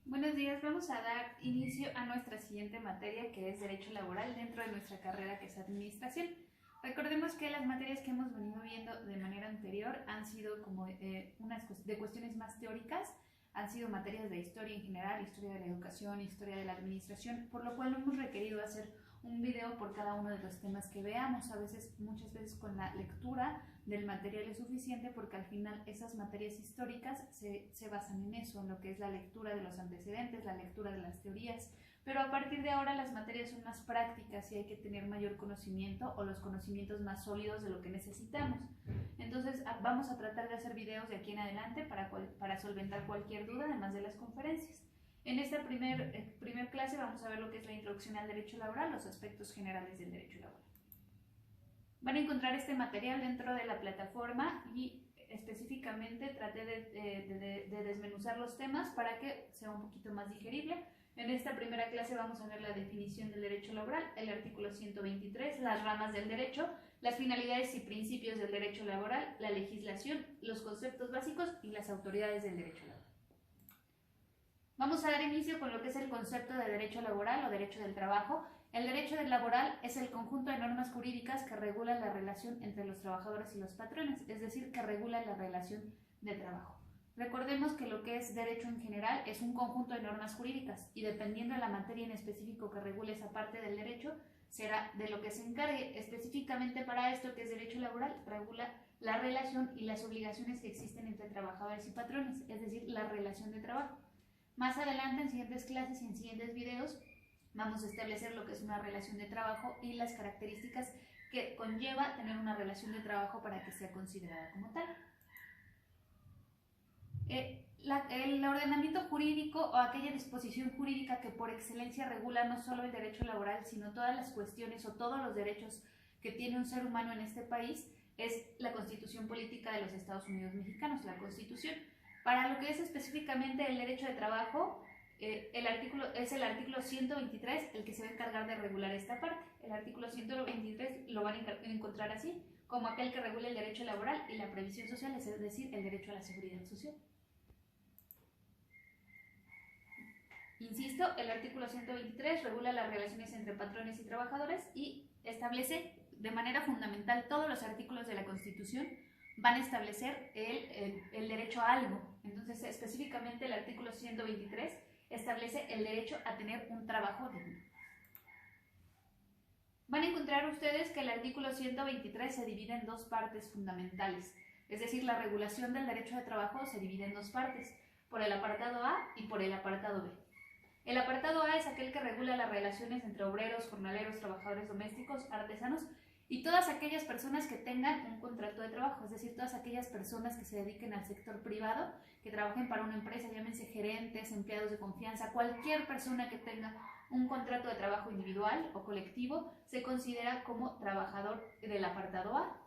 Buenos días, vamos a dar inicio a nuestra siguiente materia que es Derecho Laboral dentro de nuestra carrera que es Administración. Recordemos que las materias que hemos venido viendo de manera anterior han sido como de cuestiones más teóricas, han sido materias de historia en general, historia de la educación, historia de la administración, por lo cual no hemos requerido hacer un video por cada uno de los temas que veamos. Muchas veces con la lectura del material es suficiente porque al final esas materias históricas se basan en eso, en lo que es la lectura de los antecedentes, la lectura de las teorías, pero a partir de ahora las materias son más prácticas y hay que tener mayor conocimiento o los conocimientos más sólidos de lo que necesitamos. Entonces vamos a tratar de hacer videos de aquí en adelante para solventar cualquier duda, además de las conferencias. En esta primer clase vamos a ver lo que es la introducción al derecho laboral, los aspectos generales del derecho laboral. Van a encontrar este material dentro de la plataforma y específicamente traté de desmenuzar los temas para que sea un poquito más digerible. En esta primera clase vamos a ver la definición del derecho laboral, el artículo 123, las ramas del derecho, las finalidades y principios del derecho laboral, la legislación, los conceptos básicos y las autoridades del derecho laboral. Vamos a dar inicio con lo que es el concepto de derecho laboral o derecho del trabajo. El derecho laboral es el conjunto de normas jurídicas que regulan la relación entre los trabajadores y los patrones, es decir, que regulan la relación de trabajo. Recordemos que lo que es derecho en general es un conjunto de normas jurídicas y dependiendo de la materia en específico que regule esa parte del derecho, será de lo que se encargue. Específicamente para esto, que es derecho laboral, regula la relación y las obligaciones que existen entre trabajadores y patrones, es decir, la relación de trabajo. Más adelante, en siguientes clases y en siguientes videos, vamos a establecer lo que es una relación de trabajo y las características que conlleva tener una relación de trabajo para que sea considerada como tal. El ordenamiento jurídico o aquella disposición jurídica que por excelencia regula no solo el derecho laboral, sino todas las cuestiones o todos los derechos que tiene un ser humano en este país es la Constitución Política de los Estados Unidos Mexicanos, la Constitución. Para lo que es específicamente el derecho de trabajo, es el artículo 123 el que se va a encargar de regular esta parte. El artículo 123 lo van a encontrar así, como aquel que regula el derecho laboral y la previsión social, es decir, el derecho a la seguridad social. Insisto, el artículo 123 regula las relaciones entre patrones y trabajadores y establece de manera fundamental todos los artículos de la Constitución van a establecer el derecho a algo. Entonces, específicamente el artículo 123 establece el derecho a tener un trabajo digno. Van a encontrar ustedes que el artículo 123 se divide en dos partes fundamentales, es decir, la regulación del derecho de trabajo se divide en dos partes, por el apartado A y por el apartado B. El apartado A es aquel que regula las relaciones entre obreros, jornaleros, trabajadores domésticos, artesanos y todas aquellas personas que tengan un contrato de trabajo, es decir, todas aquellas personas que se dediquen al sector privado, que trabajen para una empresa, llámense gerentes, empleados de confianza, cualquier persona que tenga un contrato de trabajo individual o colectivo se considera como trabajador del apartado A.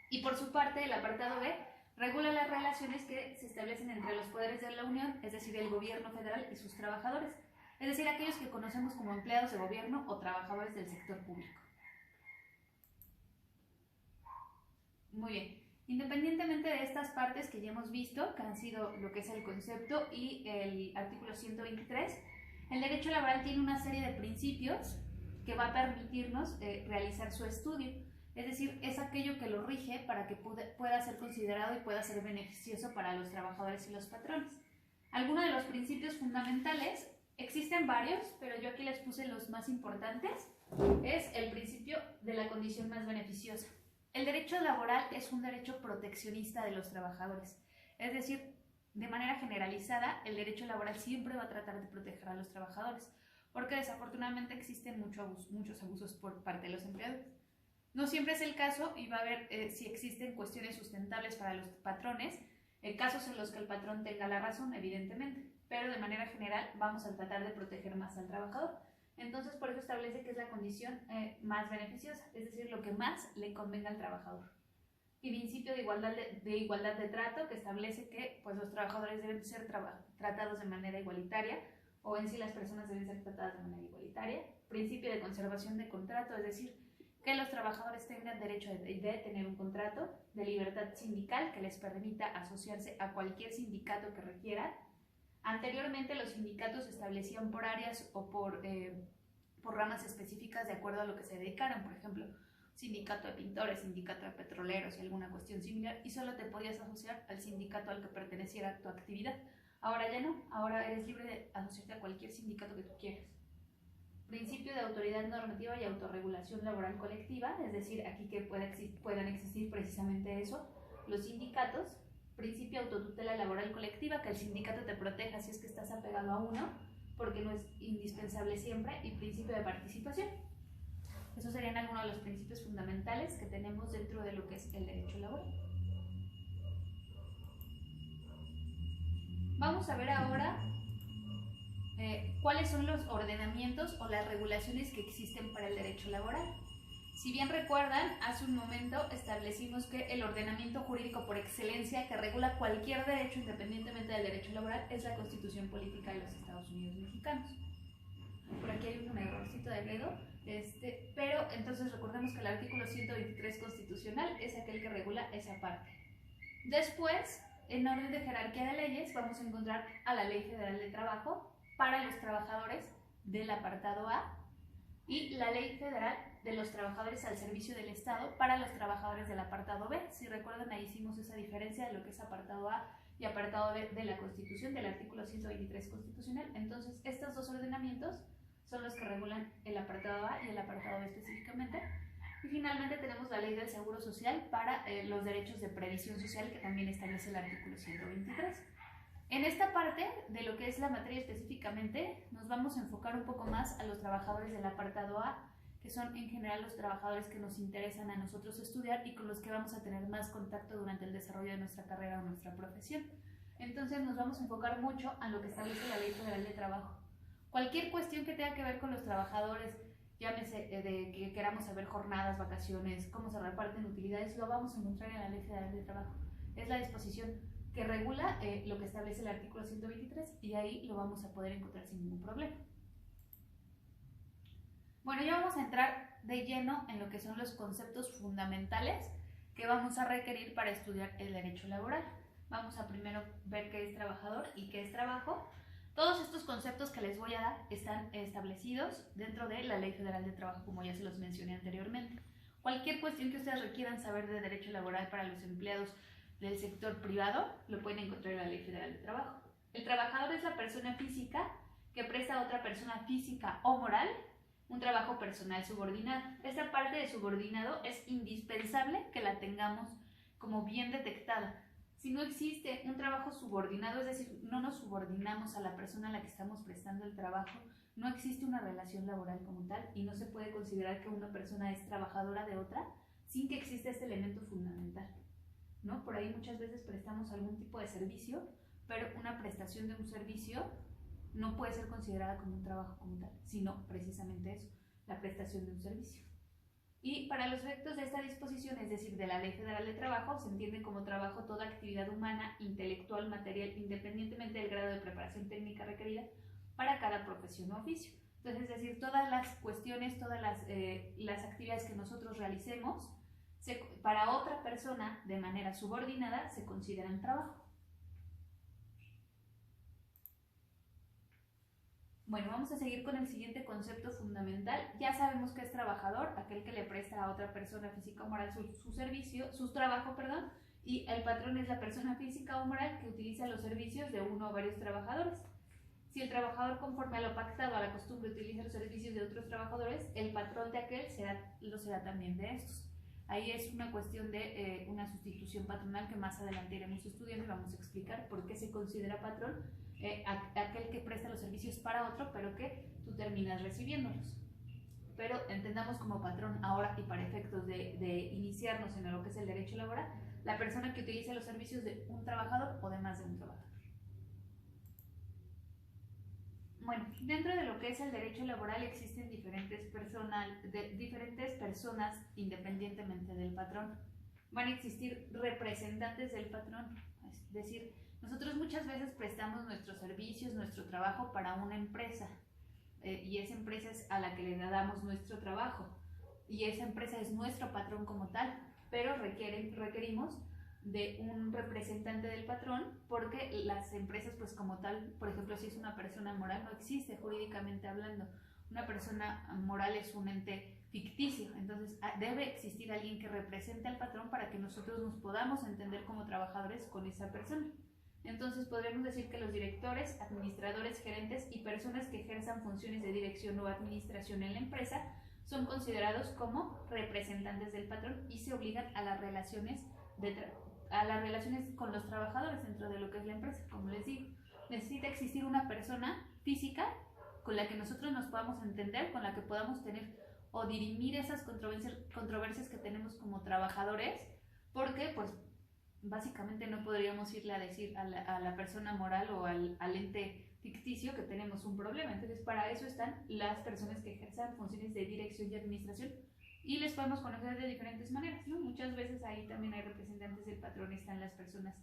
Y por su parte, el apartado B regula las relaciones que se establecen entre los poderes de la Unión, es decir, el gobierno federal y sus trabajadores, es decir, aquellos que conocemos como empleados de gobierno o trabajadores del sector público. Muy bien, independientemente de estas partes que ya hemos visto, que han sido lo que es el concepto y el artículo 123, el derecho laboral tiene una serie de principios que va a permitirnos realizar su estudio. Es decir, es aquello que lo rige para que pueda ser considerado y pueda ser beneficioso para los trabajadores y los patrones. Algunos de los principios fundamentales, existen varios, pero yo aquí les puse los más importantes, es el principio de la condición más beneficiosa. El derecho laboral es un derecho proteccionista de los trabajadores, es decir, de manera generalizada, el derecho laboral siempre va a tratar de proteger a los trabajadores, porque desafortunadamente existen muchos abusos por parte de los empleadores. No siempre es el caso y va a haber si existen cuestiones sustentables para los patrones, casos en los que el patrón tenga la razón, evidentemente, pero de manera general vamos a tratar de proteger más al trabajador. Entonces, por eso establece que es la condición más beneficiosa, es decir, lo que más le convenga al trabajador. Y principio de igualdad de trato, que establece que pues, los trabajadores deben ser tratados de manera igualitaria, o en sí las personas deben ser tratadas de manera igualitaria. Principio de conservación de contrato, es decir, que los trabajadores tengan derecho de tener un contrato, de libertad sindical que les permita asociarse a cualquier sindicato que requieran, Anteriormente los sindicatos se establecían por áreas o por ramas específicas de acuerdo a lo que se dedicaran, por ejemplo, sindicato de pintores, sindicato de petroleros y alguna cuestión similar, y solo te podías asociar al sindicato al que perteneciera tu actividad. Ahora ya no, ahora eres libre de asociarte a cualquier sindicato que tú quieras. Principio de autoridad normativa y autorregulación laboral colectiva, es decir, aquí que puedan existir precisamente eso, los sindicatos. Principio de autotutela laboral colectiva, que el sindicato te proteja si es que estás apegado a uno, porque no es indispensable siempre, y principio de participación. Esos serían algunos de los principios fundamentales que tenemos dentro de lo que es el derecho laboral. Vamos a ver ahora cuáles son los ordenamientos o las regulaciones que existen para el derecho laboral. Si bien recuerdan, hace un momento establecimos que el ordenamiento jurídico por excelencia que regula cualquier derecho independientemente del derecho laboral es la Constitución Política de los Estados Unidos Mexicanos. Por aquí hay un errorcito de dedo, pero entonces recordemos que el artículo 123 constitucional es aquel que regula esa parte. Después, en orden de jerarquía de leyes, vamos a encontrar a la Ley Federal de Trabajo para los trabajadores del apartado A y la Ley Federal de los Trabajadores al Servicio del Estado para los trabajadores del apartado B. Si recuerdan, ahí hicimos esa diferencia de lo que es apartado A y apartado B de la Constitución, del artículo 123 constitucional. Entonces, estos dos ordenamientos son los que regulan el apartado A y el apartado B específicamente. Y finalmente tenemos la Ley del Seguro Social para los derechos de previsión social, que también establece el artículo 123. En esta parte de lo que es la materia específicamente, nos vamos a enfocar un poco más a los trabajadores del apartado A, que son en general los trabajadores que nos interesan a nosotros estudiar y con los que vamos a tener más contacto durante el desarrollo de nuestra carrera o nuestra profesión. Entonces nos vamos a enfocar mucho a lo que establece la Ley Federal de Trabajo. Cualquier cuestión que tenga que ver con los trabajadores, llámese de que queramos saber jornadas, vacaciones, cómo se reparten utilidades, lo vamos a encontrar en la Ley Federal de Trabajo. Es la disposición que regula lo que establece el artículo 123 y ahí lo vamos a poder encontrar sin ningún problema. Bueno, ya vamos a entrar de lleno en lo que son los conceptos fundamentales que vamos a requerir para estudiar el derecho laboral. Vamos a primero ver qué es trabajador y qué es trabajo. Todos estos conceptos que les voy a dar están establecidos dentro de la Ley Federal de Trabajo, como ya se los mencioné anteriormente. Cualquier cuestión que ustedes requieran saber de derecho laboral para los empleados del sector privado, lo pueden encontrar en la Ley Federal de Trabajo. El trabajador es la persona física que presta a otra persona física o moral un trabajo personal subordinado. Esta parte de subordinado es indispensable que la tengamos como bien detectada. Si no existe un trabajo subordinado, es decir, no nos subordinamos a la persona a la que estamos prestando el trabajo, no existe una relación laboral como tal y no se puede considerar que una persona es trabajadora de otra sin que exista este elemento fundamental, ¿no? Por ahí muchas veces prestamos algún tipo de servicio, pero una prestación de un servicio no puede ser considerada como un trabajo como tal, sino precisamente eso, la prestación de un servicio. Y para los efectos de esta disposición, es decir, de la Ley Federal de Trabajo, se entiende como trabajo toda actividad humana, intelectual, material, independientemente del grado de preparación técnica requerida para cada profesión o oficio. Entonces, es decir, todas las cuestiones, todas las actividades que nosotros realicemos, para otra persona de manera subordinada, se consideran trabajo. Bueno, vamos a seguir con el siguiente concepto fundamental. Ya sabemos que es trabajador, aquel que le presta a otra persona física o moral su trabajo, y el patrón es la persona física o moral que utiliza los servicios de uno o varios trabajadores. Si el trabajador, conforme a lo pactado, a la costumbre, utiliza los servicios de otros trabajadores, el patrón de aquel lo será también de estos. Ahí es una cuestión de una sustitución patronal que más adelante iremos estudiando y vamos a explicar por qué se considera patrón aquel que presta los servicios para otro, pero que tú terminas recibiéndolos. Pero entendamos como patrón ahora y para efectos de iniciarnos en lo que es el derecho laboral, la persona que utiliza los servicios de un trabajador o de más de un trabajador. Bueno, dentro de lo que es el derecho laboral existen diferentes personas independientemente del patrón. Van a existir representantes del patrón, es decir, nosotros muchas veces prestamos nuestros servicios, nuestro trabajo para una empresa y esa empresa es a la que le damos nuestro trabajo y esa empresa es nuestro patrón como tal, pero requerimos de un representante del patrón, porque las empresas, pues como tal, por ejemplo, si es una persona moral, no existe jurídicamente hablando. Una persona moral es un ente ficticio, entonces debe existir alguien que represente al patrón para que nosotros nos podamos entender como trabajadores con esa persona. Entonces podríamos decir que los directores, administradores, gerentes y personas que ejerzan funciones de dirección o administración en la empresa son considerados como representantes del patrón y se obligan a las relaciones con los trabajadores dentro de lo que es la empresa. Como les digo, necesita existir una persona física con la que nosotros nos podamos entender, con la que podamos tener o dirimir esas controversias que tenemos como trabajadores, porque pues básicamente no podríamos irle a decir a la persona moral o al ente ficticio que tenemos un problema. Entonces para eso están las personas que ejerzan funciones de dirección y administración y les podemos conocer de diferentes maneras, ¿no? Muchas veces ahí también hay representantes del patrón, están las personas,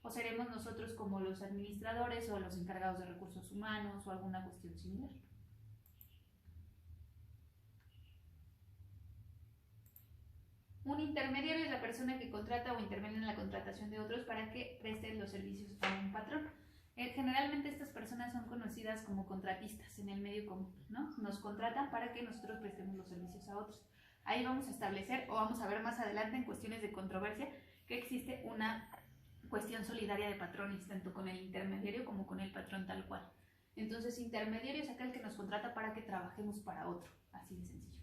o seremos nosotros como los administradores o los encargados de recursos humanos o alguna cuestión similar. Un intermediario es la persona que contrata o interviene en la contratación de otros para que presten los servicios a un patrón. Generalmente estas personas son conocidas como contratistas en el medio común, ¿no? Nos contratan para que nosotros prestemos los servicios a otros. Ahí vamos a establecer, o vamos a ver más adelante en cuestiones de controversia, que existe una cuestión solidaria de patrones, tanto con el intermediario como con el patrón tal cual. Entonces, intermediario es aquel que nos contrata para que trabajemos para otro, así de sencillo.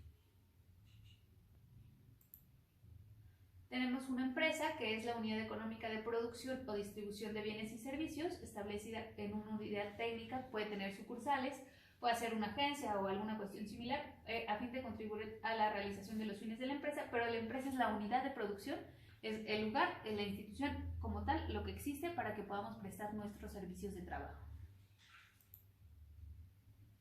Tenemos una empresa que es la unidad económica de producción o distribución de bienes y servicios, establecida en una unidad técnica, puede tener sucursales, puede ser una agencia o alguna cuestión similar, a fin de contribuir a la realización de los fines de la empresa, pero la empresa es la unidad de producción, es el lugar, es la institución como tal, lo que existe para que podamos prestar nuestros servicios de trabajo.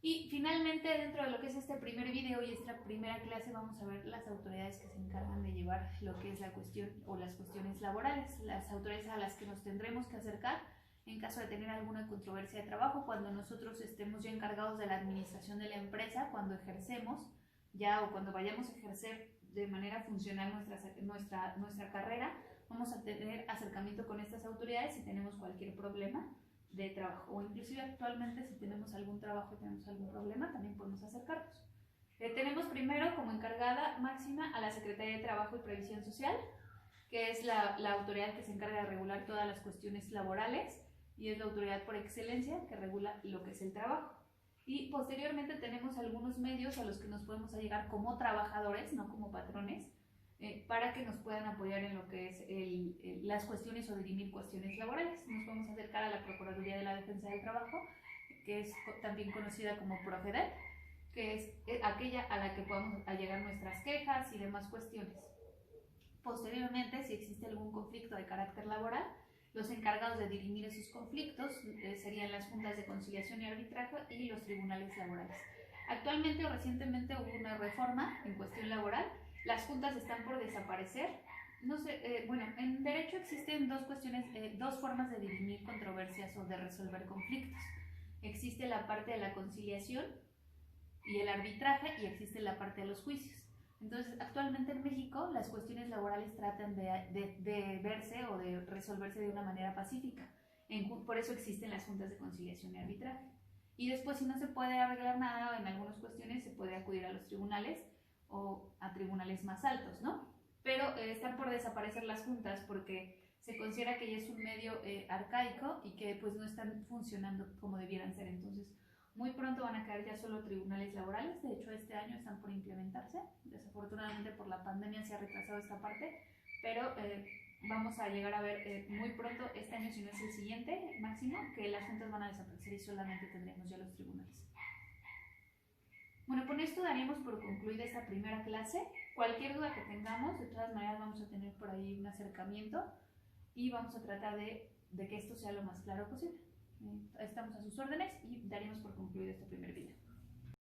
Y finalmente, dentro de lo que es este primer video y esta primera clase, vamos a ver las autoridades que se encargan de llevar lo que es la cuestión o las cuestiones laborales, las autoridades a las que nos tendremos que acercar en caso de tener alguna controversia de trabajo, cuando nosotros estemos ya encargados de la administración de la empresa, cuando ejercemos ya o cuando vayamos a ejercer de manera funcional nuestra carrera, vamos a tener acercamiento con estas autoridades si tenemos cualquier problema de trabajo, o inclusive actualmente si tenemos algún trabajo y tenemos algún problema, también podemos acercarnos. Tenemos primero como encargada máxima a la Secretaría de Trabajo y Previsión Social, que es la autoridad que se encarga de regular todas las cuestiones laborales y es la autoridad por excelencia que regula lo que es el trabajo. Y posteriormente tenemos algunos medios a los que nos podemos allegar como trabajadores, no como patrones, para que nos puedan apoyar en lo que es las cuestiones o dirimir cuestiones laborales. Nos podemos acercar a la Procuraduría de la Defensa del Trabajo, que es también conocida como Profedet, que es aquella a la que podamos allegar nuestras quejas y demás cuestiones. Posteriormente, si existe algún conflicto de carácter laboral, los encargados de dirimir esos conflictos serían las juntas de conciliación y arbitraje y los tribunales laborales. Actualmente o recientemente hubo una reforma en cuestión laboral. Las juntas están por desaparecer. No sé, bueno, en derecho existen dos formas de dirimir controversias o de resolver conflictos. Existe la parte de la conciliación y el arbitraje y existe la parte de los juicios. Entonces, actualmente en México las cuestiones laborales tratan de verse o de resolverse de una manera pacífica. Por eso existen las juntas de conciliación y arbitraje. Y después, si no se puede arreglar nada en algunas cuestiones, se puede acudir a los tribunales o a tribunales más altos, ¿no? Pero están por desaparecer las juntas porque se considera que ya es un medio arcaico y que pues no están funcionando como debieran ser. Entonces, muy pronto van a caer ya solo tribunales laborales. De hecho, este año están por implementarse. Desafortunadamente por la pandemia se ha retrasado esta parte, pero vamos a llegar a ver muy pronto, este año si no es el siguiente máximo, que las juntas van a desaparecer y solamente tendremos ya los tribunales. Bueno, con esto daríamos por concluida esta primera clase. Cualquier duda que tengamos, de todas maneras vamos a tener por ahí un acercamiento y vamos a tratar de que esto sea lo más claro posible. Estamos a sus órdenes y daríamos por concluido este primer video.